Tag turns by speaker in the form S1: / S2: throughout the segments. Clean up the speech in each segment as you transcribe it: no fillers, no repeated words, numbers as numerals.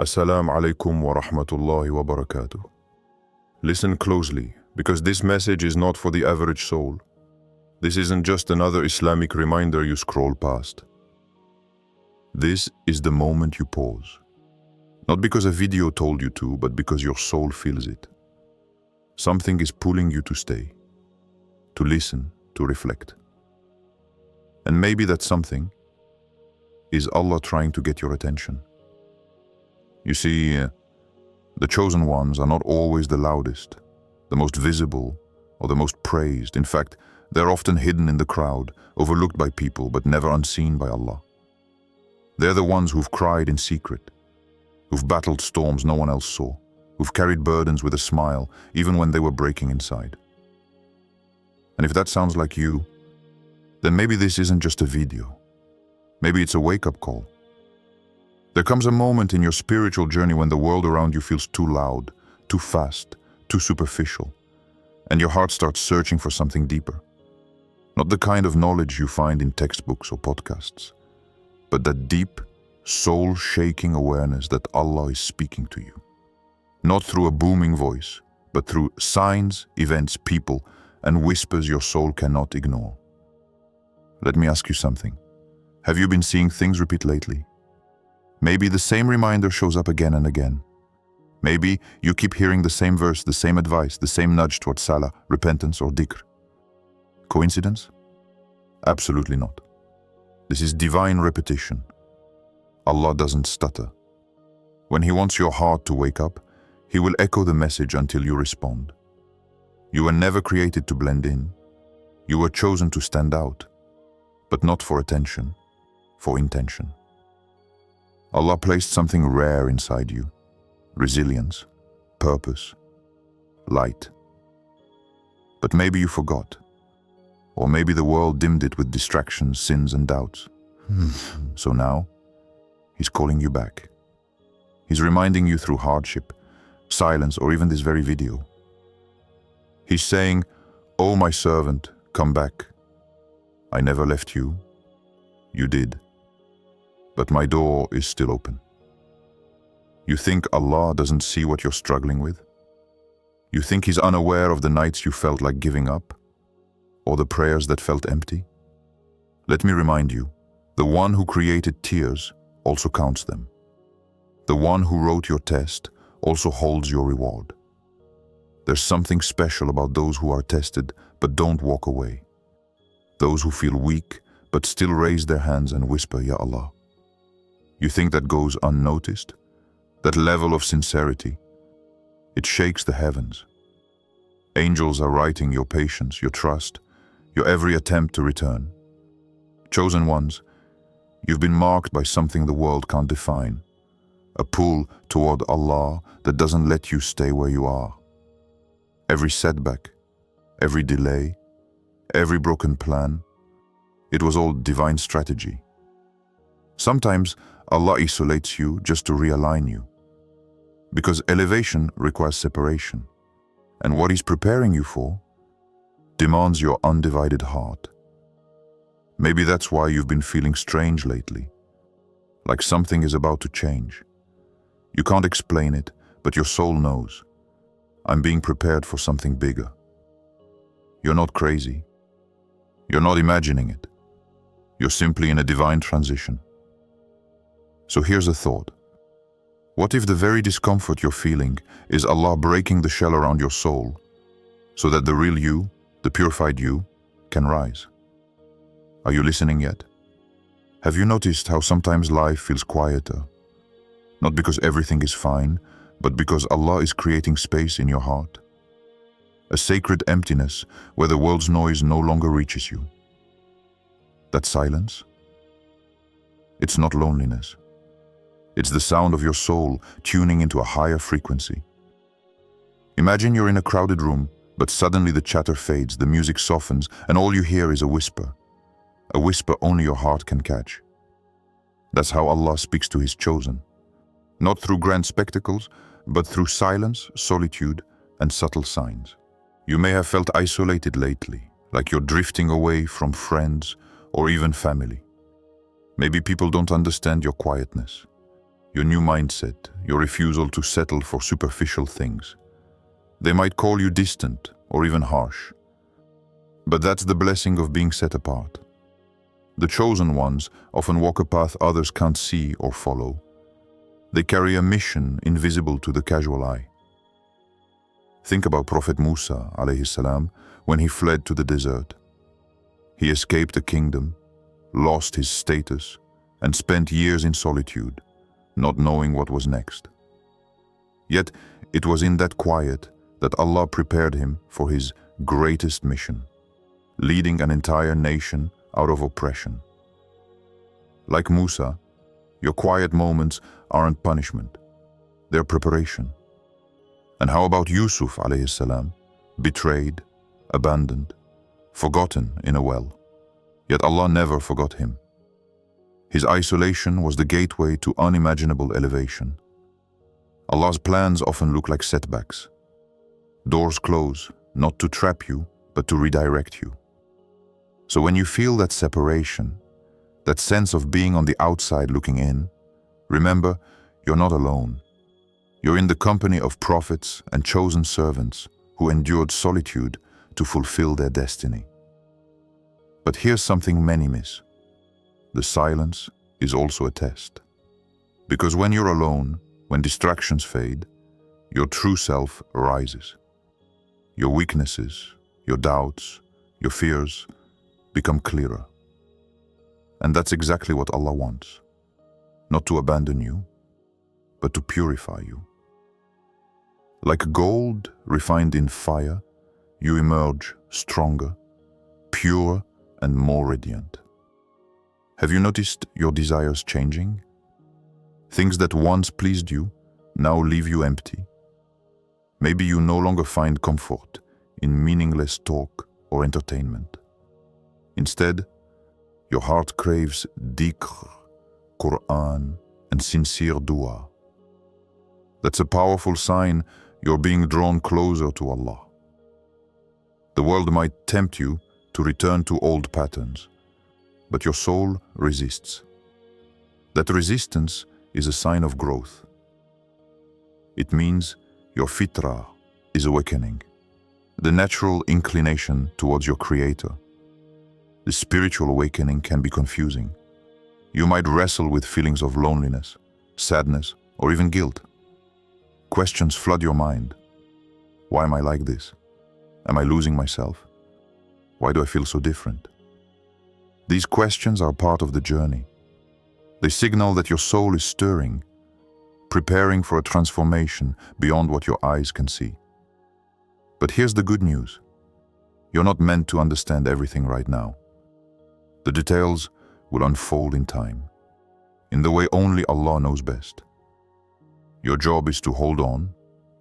S1: Assalamu alaikum wa rahmatullahi wa barakatuh. Listen closely, because this message is not for the average soul. This isn't just another Islamic reminder you scroll past. This is the moment you pause. Not because a video told you to, but because your soul feels it. Something is pulling you to stay, to listen, to reflect. And maybe that something is Allah trying to get your attention. You see, the chosen ones are not always the loudest, the most visible, or the most praised. In fact, they're often hidden in the crowd, overlooked by people, but never unseen by Allah. They're the ones who've cried in secret, who've battled storms no one else saw, who've carried burdens with a smile, even when they were breaking inside. And if that sounds like you, then maybe this isn't just a video. Maybe it's a wake-up call. There comes a moment in your spiritual journey when the world around you feels too loud, too fast, too superficial, and your heart starts searching for something deeper. Not the kind of knowledge you find in textbooks or podcasts, but that deep, soul-shaking awareness that Allah is speaking to you. Not through a booming voice, but through signs, events, people, and whispers your soul cannot ignore. Let me ask you something. Have you been seeing things repeat lately? Maybe the same reminder shows up again and again. Maybe you keep hearing the same verse, the same advice, the same nudge towards salah, repentance, or dhikr. Coincidence? Absolutely not. This is divine repetition. Allah doesn't stutter. When He wants your heart to wake up, He will echo the message until you respond. You were never created to blend in. You were chosen to stand out, but not for attention, for intention. Allah placed something rare inside you: resilience, purpose, light. But maybe you forgot, or maybe the world dimmed it with distractions, sins, and doubts. So now, He's calling you back. He's reminding you through hardship, silence, or even this very video. He's saying, "Oh, my servant, come back. I never left you. You did. But my door is still open." You think Allah doesn't see what you're struggling with? You think He's unaware of the nights you felt like giving up, or the prayers that felt empty? Let me remind you, the one who created tears also counts them. The one who wrote your test also holds your reward. There's something special about those who are tested but don't walk away. Those who feel weak but still raise their hands and whisper, "Ya Allah." You think that goes unnoticed? That level of sincerity, it shakes the heavens. Angels are writing your patience, your trust, your every attempt to return. Chosen ones, you've been marked by something the world can't define. A pull toward Allah that doesn't let you stay where you are. Every setback, every delay, every broken plan, it was all divine strategy. Sometimes Allah isolates you just to realign you. Because elevation requires separation. And what He's preparing you for demands your undivided heart. Maybe that's why you've been feeling strange lately. Like something is about to change. You can't explain it, but your soul knows. I'm being prepared for something bigger. You're not crazy. You're not imagining it. You're simply in a divine transition. So here's a thought. What if the very discomfort you're feeling is Allah breaking the shell around your soul so that the real you, the purified you, can rise? Are you listening yet? Have you noticed how sometimes life feels quieter? Not because everything is fine, but because Allah is creating space in your heart. A sacred emptiness where the world's noise no longer reaches you. That silence? It's not loneliness. It's the sound of your soul tuning into a higher frequency. Imagine you're in a crowded room, but suddenly the chatter fades, the music softens, and all you hear is a whisper only your heart can catch. That's how Allah speaks to His chosen. Not through grand spectacles, but through silence, solitude, and subtle signs. You may have felt isolated lately, like you're drifting away from friends or even family. Maybe people don't understand your quietness. your new mindset, your refusal to settle for superficial things. They might call you distant or even harsh, but that's the blessing of being set apart. The chosen ones often walk a path others can't see or follow. They carry a mission invisible to the casual eye. Think about Prophet Musa alayhi salam when he fled to the desert. He escaped a kingdom, lost his status, and spent years in solitude, not knowing what was next. Yet it was in that quiet that Allah prepared him for his greatest mission, leading an entire nation out of oppression. Like Musa, your quiet moments aren't punishment, they're preparation. And how about Yusuf alayhi salam, betrayed, abandoned, forgotten in a well? Yet Allah never forgot him. His isolation was the gateway to unimaginable elevation. Allah's plans often look like setbacks. Doors close, not to trap you, but to redirect you. So when you feel that separation, that sense of being on the outside looking in, remember, you're not alone. You're in the company of prophets and chosen servants who endured solitude to fulfill their destiny. But here's something many miss. The silence is also a test. Because when you're alone, when distractions fade, your true self arises. Your weaknesses, your doubts, your fears become clearer. And that's exactly what Allah wants. Not to abandon you, but to purify you. Like gold refined in fire, you emerge stronger, pure, and more radiant. Have you noticed your desires changing? Things that once pleased you now leave you empty. Maybe you no longer find comfort in meaningless talk or entertainment. Instead, your heart craves dhikr, Quran, and sincere dua. That's a powerful sign you're being drawn closer to Allah. The world might tempt you to return to old patterns, but your soul resists. That resistance is a sign of growth. It means your fitrah is awakening, the natural inclination towards your Creator. The spiritual awakening can be confusing. You might wrestle with feelings of loneliness, sadness, or even guilt. Questions flood your mind. Why am I like this? Am I losing myself? Why do I feel so different? These questions are part of the journey. They signal that your soul is stirring, preparing for a transformation beyond what your eyes can see. But here's the good news. You're not meant to understand everything right now. The details will unfold in time, in the way only Allah knows best. Your job is to hold on,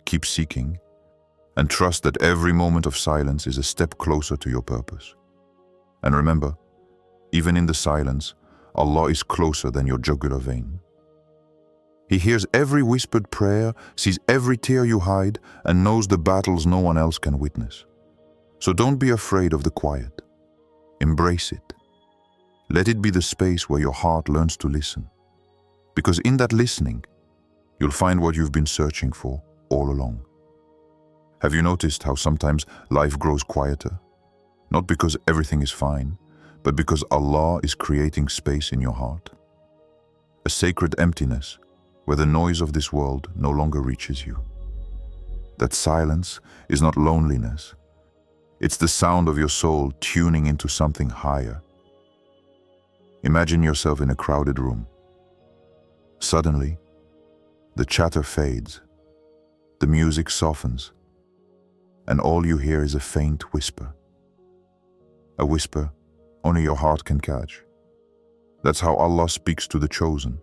S1: keep seeking, and trust that every moment of silence is a step closer to your purpose. And remember, even in the silence, Allah is closer than your jugular vein. He hears every whispered prayer, sees every tear you hide, and knows the battles no one else can witness. So don't be afraid of the quiet. Embrace it. Let it be the space where your heart learns to listen. Because in that listening, you'll find what you've been searching for all along. Have you noticed how sometimes life grows quieter? Not because everything is fine, but because Allah is creating space in your heart. A sacred emptiness where the noise of this world no longer reaches you. That silence is not loneliness. It's the sound of your soul tuning into something higher. Imagine yourself in a crowded room. Suddenly, the chatter fades, the music softens, and all you hear is a faint whisper. A whisper only your heart can catch. That's how Allah speaks to the chosen,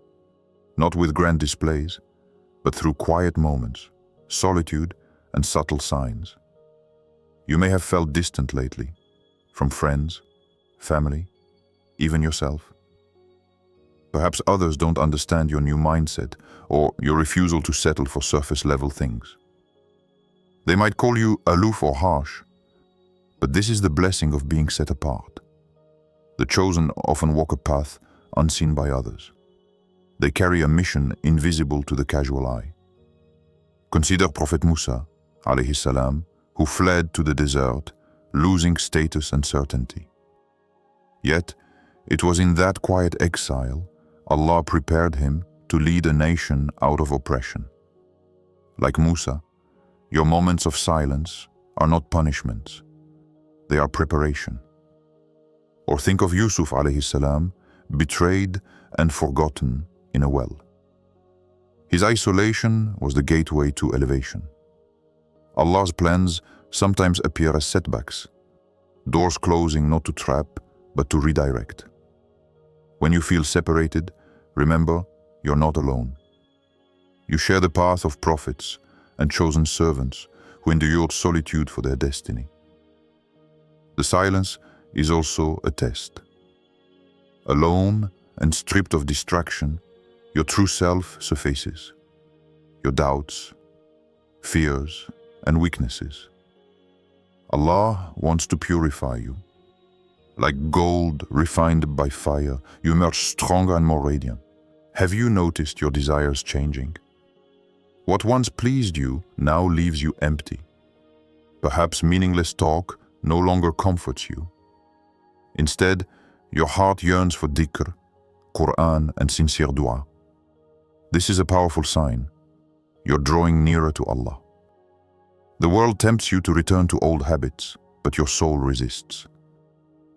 S1: not with grand displays, but through quiet moments, solitude, and subtle signs. You may have felt distant lately, from friends, family, even yourself. Perhaps others don't understand your new mindset or your refusal to settle for surface-level things. They might call you aloof or harsh, but this is the blessing of being set apart. The chosen often walk a path unseen by others. They carry a mission invisible to the casual eye. Consider Prophet Musa, alayhi salam, who fled to the desert, losing status and certainty. Yet, it was in that quiet exile Allah prepared him to lead a nation out of oppression. Like Musa, your moments of silence are not punishments, they are preparation. Or think of Yusuf alayhi salam, betrayed and forgotten in a well. His isolation was the gateway to elevation. Allah's plans sometimes appear as setbacks, doors closing not to trap, but to redirect. When you feel separated, remember, you're not alone. You share the path of prophets and chosen servants who endured solitude for their destiny. The silence is also a test. Alone and stripped of distraction, your true self surfaces. Your doubts, fears, and weaknesses. Allah wants to purify you. Like gold refined by fire, you emerge stronger and more radiant. Have you noticed your desires changing? What once pleased you now leaves you empty. Perhaps meaningless talk no longer comforts you. Instead, your heart yearns for dhikr, Quran, and sincere dua. This is a powerful sign. You're drawing nearer to Allah. The world tempts you to return to old habits, but your soul resists.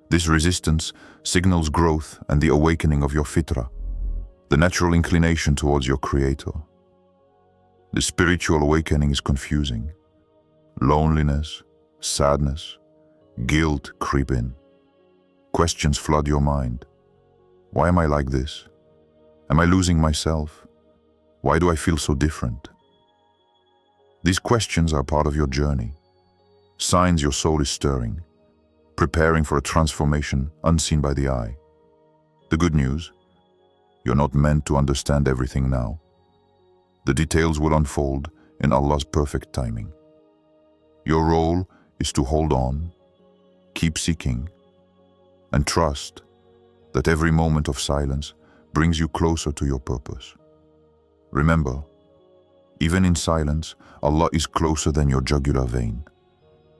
S1: This resistance signals growth and the awakening of your fitrah, the natural inclination towards your Creator. The spiritual awakening is confusing. Loneliness, sadness, guilt creep in. Questions flood your mind. Why am I like this? Am I losing myself? Why do I feel so different? These questions are part of your journey, signs your soul is stirring, preparing for a transformation unseen by the eye. The good news, you're not meant to understand everything now. The details will unfold in Allah's perfect timing. Your role is to hold on, keep seeking, and trust that every moment of silence brings you closer to your purpose. Remember, even in silence, Allah is closer than your jugular vein.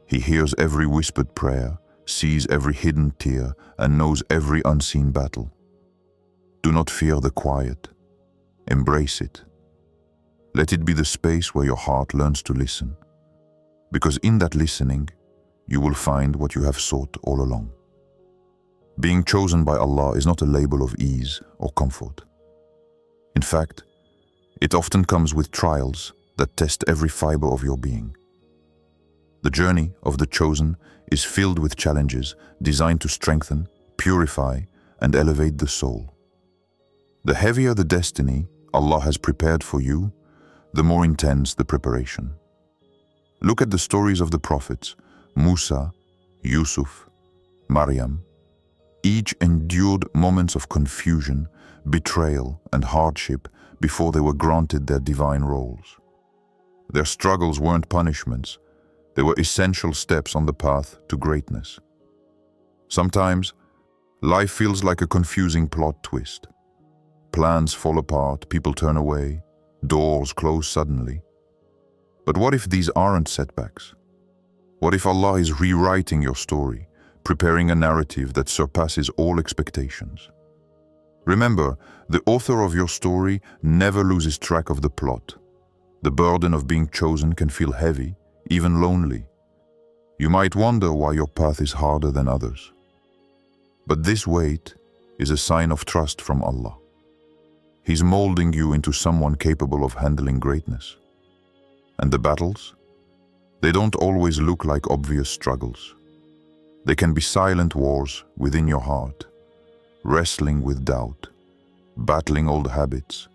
S1: He hears every whispered prayer, sees every hidden tear, and knows every unseen battle. Do not fear the quiet. Embrace it. Let it be the space where your heart learns to listen. Because in that listening, you will find what you have sought all along. Being chosen by Allah is not a label of ease or comfort. In fact, it often comes with trials that test every fiber of your being. The journey of the chosen is filled with challenges designed to strengthen, purify, and elevate the soul. The heavier the destiny Allah has prepared for you, the more intense the preparation. Look at the stories of the prophets, Musa, Yusuf, Maryam. Each endured moments of confusion, betrayal, and hardship before they were granted their divine roles. Their struggles weren't punishments, they were essential steps on the path to greatness. Sometimes, life feels like a confusing plot twist. Plans fall apart, people turn away, doors close suddenly. But what if these aren't setbacks? What if Allah is rewriting your story, preparing a narrative that surpasses all expectations? Remember, the author of your story never loses track of the plot. The burden of being chosen can feel heavy, even lonely. You might wonder why your path is harder than others. But this weight is a sign of trust from Allah. He's molding you into someone capable of handling greatness. And the battles? They don't always look like obvious struggles. They can be silent wars within your heart, wrestling with doubt, battling old habits,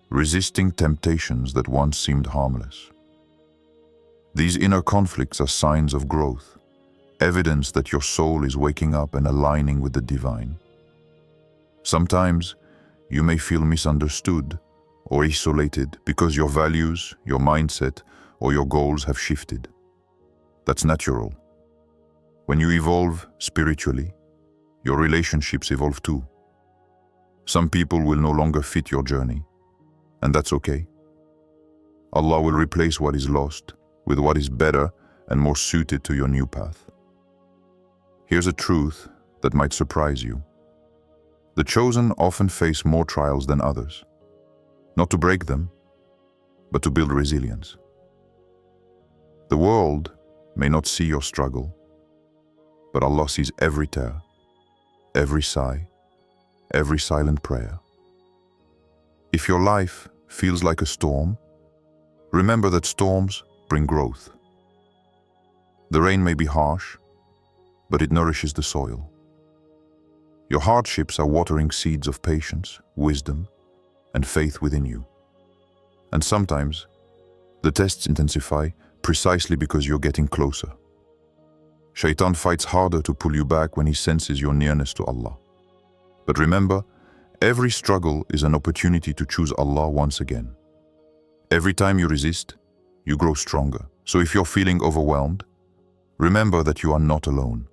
S1: resisting temptations that once seemed harmless. These inner conflicts are signs of growth, evidence that your soul is waking up and aligning with the divine. Sometimes, you may feel misunderstood or isolated because your values, your mindset, or your goals have shifted. That's natural. When you evolve spiritually, your relationships evolve too. Some people will no longer fit your journey, and that's okay. Allah will replace what is lost with what is better and more suited to your new path. Here's a truth that might surprise you. The chosen often face more trials than others, not to break them, but to build resilience. The world may not see your struggle, but Allah sees every tear, every sigh, every silent prayer. If your life feels like a storm, remember that storms bring growth. The rain may be harsh, but it nourishes the soil. Your hardships are watering seeds of patience, wisdom, and faith within you. And sometimes, the tests intensify precisely because you're getting closer. Shaitan fights harder to pull you back when he senses your nearness to Allah. But remember, every struggle is an opportunity to choose Allah once again. Every time you resist, you grow stronger. So if you're feeling overwhelmed, remember that you are not alone.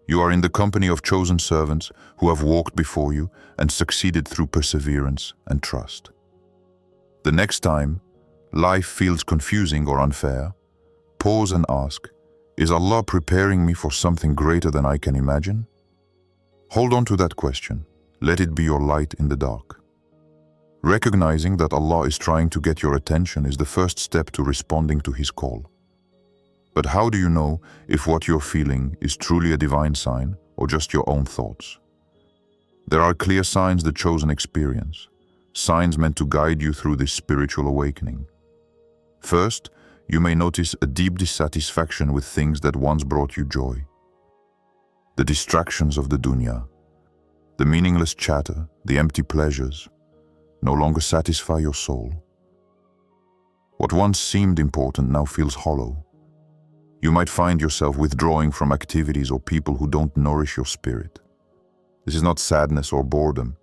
S1: You are in the company of chosen servants who have walked before you and succeeded through perseverance and trust. The next time life feels confusing or unfair, pause and ask, is Allah preparing me for something greater than I can imagine? Hold on to that question. Let it be your light in the dark. Recognizing that Allah is trying to get your attention is the first step to responding to His call. But how do you know if what you're feeling is truly a divine sign or just your own thoughts? There are clear signs the chosen experience, signs meant to guide you through this spiritual awakening. First, you may notice a deep dissatisfaction with things that once brought you joy. The distractions of the dunya, the meaningless chatter, the empty pleasures, no longer satisfy your soul. What once seemed important now feels hollow. You might find yourself withdrawing from activities or people who don't nourish your spirit. This is not sadness or boredom.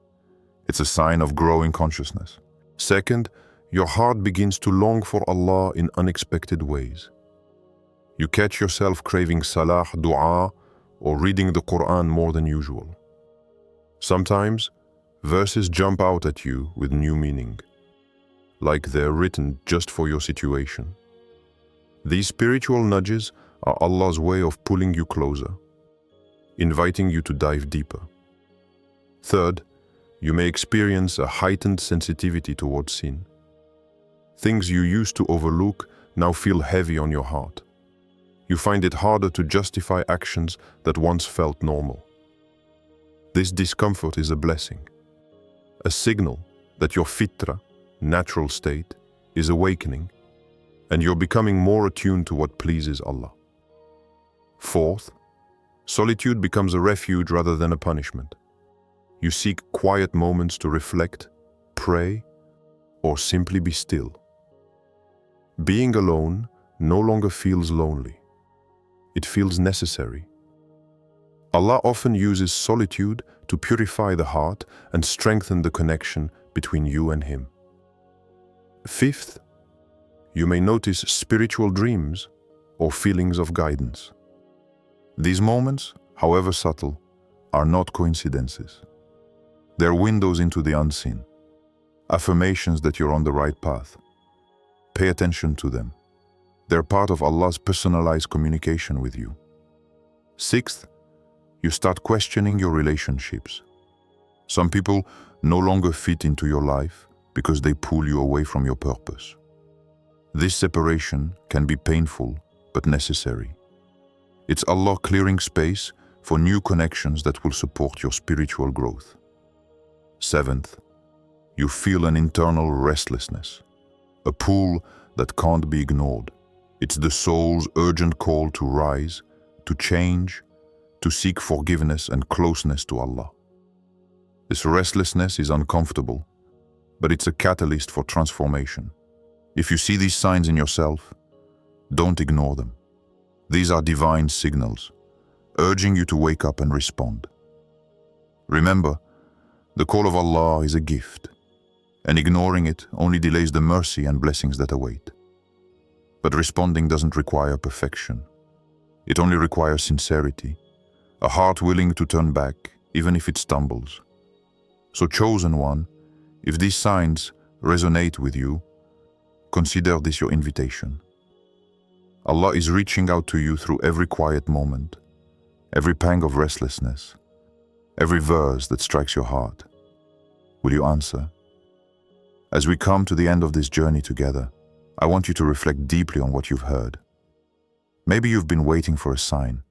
S1: It's a sign of growing consciousness. Second, your heart begins to long for Allah in unexpected ways. You catch yourself craving salah, dua, or reading the Quran more than usual. Sometimes, verses jump out at you with new meaning, like they're written just for your situation. These spiritual nudges are Allah's way of pulling you closer, inviting you to dive deeper. Third, you may experience a heightened sensitivity towards sin. Things you used to overlook now feel heavy on your heart. You find it harder to justify actions that once felt normal. This discomfort is a blessing, a signal that your fitra, natural state, is awakening, and you're becoming more attuned to what pleases Allah. Fourth, solitude becomes a refuge rather than a punishment. You seek quiet moments to reflect, pray, or simply be still. Being alone no longer feels lonely. It feels necessary. Allah often uses solitude to purify the heart and strengthen the connection between you and Him. Fifth, you may notice spiritual dreams or feelings of guidance. These moments, however subtle, are not coincidences. They're windows into the unseen, affirmations that you're on the right path. Pay attention to them. They're part of Allah's personalized communication with you. Sixth, you start questioning your relationships. Some people no longer fit into your life because they pull you away from your purpose. This separation can be painful but necessary. It's Allah clearing space for new connections that will support your spiritual growth. Seventh, you feel an internal restlessness, a pull that can't be ignored. It's the soul's urgent call to rise, to change, to seek forgiveness and closeness to Allah. This restlessness is uncomfortable, but it's a catalyst for transformation. If you see these signs in yourself, don't ignore them. These are divine signals, urging you to wake up and respond. Remember, the call of Allah is a gift, and ignoring it only delays the mercy and blessings that await. But responding doesn't require perfection. It only requires sincerity, a heart willing to turn back, even if it stumbles. So, chosen one, if these signs resonate with you, consider this your invitation. Allah is reaching out to you through every quiet moment, every pang of restlessness, every verse that strikes your heart. Will you answer? As we come to the end of this journey together, I want you to reflect deeply on what you've heard. Maybe you've been waiting for a sign,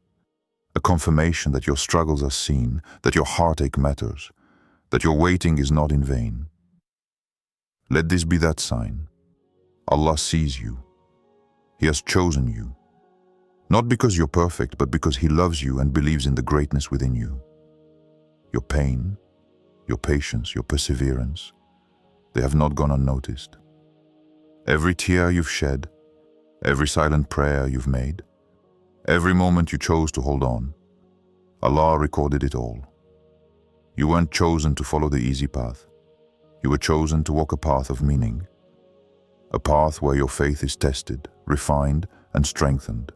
S1: a confirmation that your struggles are seen, that your heartache matters, that your waiting is not in vain. Let this be that sign. Allah sees you. He has chosen you. Not because you're perfect, but because He loves you and believes in the greatness within you. Your pain, your patience, your perseverance, they have not gone unnoticed. Every tear you've shed, every silent prayer you've made, every moment you chose to hold on, Allah recorded it all. You weren't chosen to follow the easy path. You were chosen to walk a path of meaning, a path where your faith is tested, refined, and strengthened.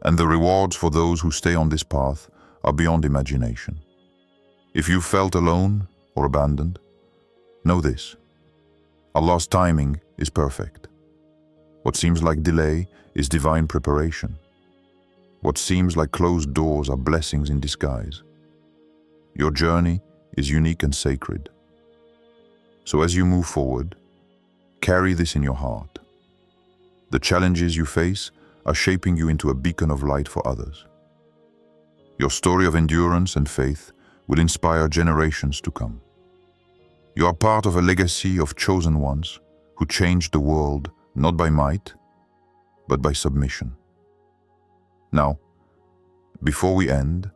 S1: And the rewards for those who stay on this path are beyond imagination. If you felt alone or abandoned, know this: Allah's timing is perfect. What seems like delay is divine preparation. What seems like closed doors are blessings in disguise. Your journey is unique and sacred. So as you move forward, carry this in your heart. The challenges you face are shaping you into a beacon of light for others. Your story of endurance and faith will inspire generations to come. You are part of a legacy of chosen ones who changed the world not by might, but by submission. Now, before we end,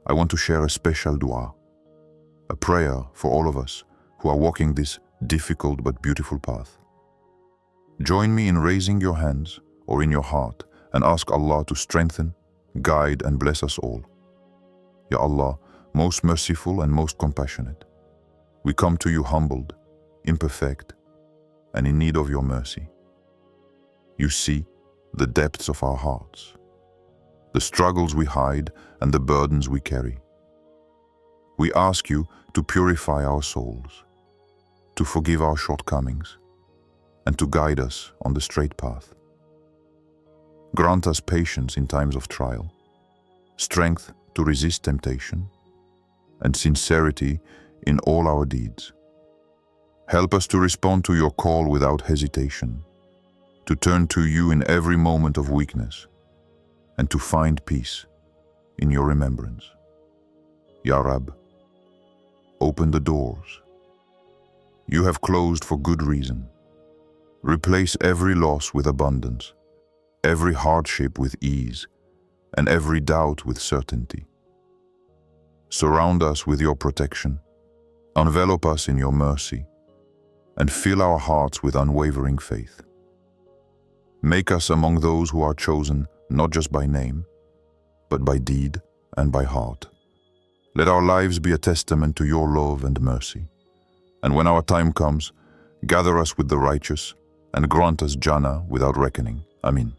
S1: I want to share a special dua, a prayer for all of us who are walking this difficult but beautiful path. Join me in raising your hands or in your heart and ask Allah to strengthen, guide, and bless us all. Ya Allah, most merciful and most compassionate, we come to you humbled, imperfect, and in need of your mercy. You see the depths of our hearts, the struggles we hide and the burdens we carry. We ask you to purify our souls, to forgive our shortcomings, and to guide us on the straight path. Grant us patience in times of trial, strength to resist temptation, and sincerity in all our deeds. Help us to respond to your call without hesitation, to turn to you in every moment of weakness, and to find peace in your remembrance. Ya Rab, open the doors you have closed for good reason. Replace every loss with abundance, every hardship with ease, and every doubt with certainty. Surround us with your protection, envelop us in your mercy, and fill our hearts with unwavering faith. Make us among those who are chosen not just by name, but by deed and by heart. Let our lives be a testament to your love and mercy. And when our time comes, gather us with the righteous and grant us Jannah without reckoning. Amin.